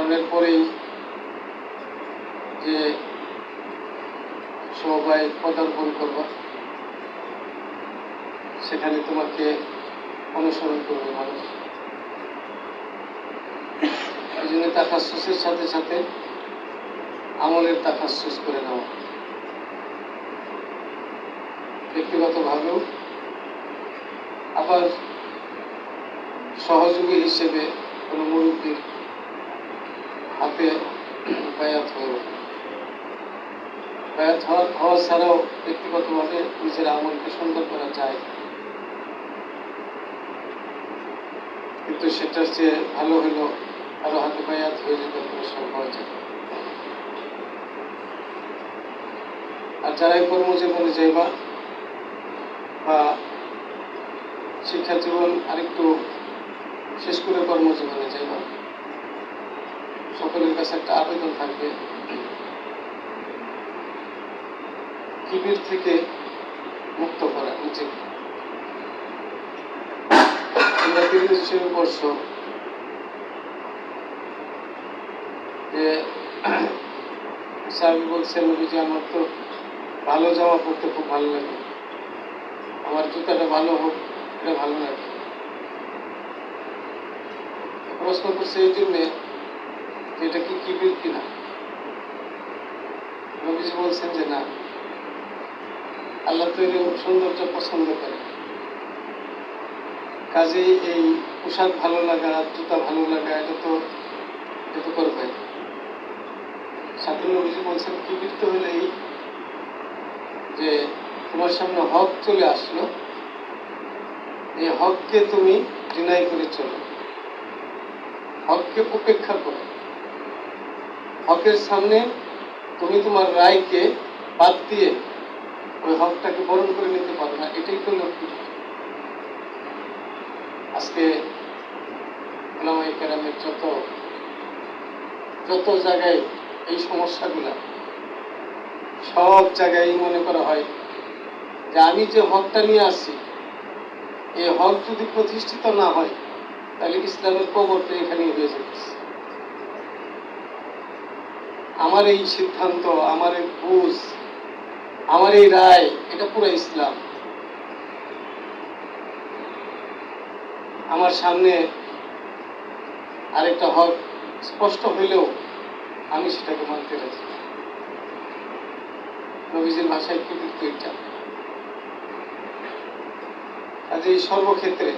সামনের পরেই যে সবাই পদার্পণ করবা, সেখানে তোমাকে অনুসরণ করবে মানুষ। এই জন্য তাকাসসুসের সাথে সাথে আমলের তাকাসসুস করে নেওয়া, ব্যক্তিগতভাবেও আবার সহযোগী হিসেবে কোনো মুরব্বীর হাতে বায়াত হয়ে বায়াত হওয়া ছাড়াও ব্যক্তিগতভাবে নিজের আমলকে সুন্দর করা যায়, কিন্তু সেটার চেয়ে ভালো হলো আরো হাতে বায়াত হয়ে যেতে পুরস্কার পাওয়া যায়। আর যারাই কর্মজীবনে যাইবা বা শিক্ষা জীবন আরেকটু শেষ করে কর্মজীবনে যাইবা, সকলের কাছে একটা আবেদন থাকবে, কিবির থেকে মুক্ত করা নিজেকে। তোমরা তিরমিজি পড়ছো যে সাহাবী বলছেন, নবীজি আমার তো ভালো জামা পরতে খুব ভালো লাগে, আমার জুতাটা ভালো হোক এটা ভালো লাগে। প্রশ্ন করছে এই জন্যে যে এটা কি কিবির কিনা। নবীজি বলছেন যে না, আল্লাহ তো এর সৌন্দর্য পছন্দ করে, কাজেই এই পোশাক ভালো লাগা, জুতা ভালো লাগা এটা তো করবে। সাথে নবীজি বলছেন কিবির তো হলেই যে তোমার সামনে হক চলে আসলো, এই হককে তুমি ডিনাই করে চলো, হককে উপেক্ষা করো, হকের সামনে তুমি তোমার রায়কে বাদ দিয়ে ওই হকটাকে বরণ করে নিতে পারো না, এটাই তো লক্ষ্য। আজকে উলামায়ে কেরামের যত জায়গায় এই সমস্যাগুলা, সব জায়গায় মনে করা হয় যে আমি যে হকটা নিয়ে আসছি, এই হক যদি প্রতিষ্ঠিত না হয় তাহলে ইসলামের কবরটা এখানেই হয়ে যেতেছে। আমার এই সিদ্ধান্ত, আমার এই বুঝ, আমার এই রায়, এটা পুরো ইসলাম। আমার সামনে আরেকটা হক স্পষ্ট হইলেও আমি সেটাকে মানতে রাজি। নবীজির ভাষায় কি কিন্তু এটা কাজে সর্বক্ষেত্রে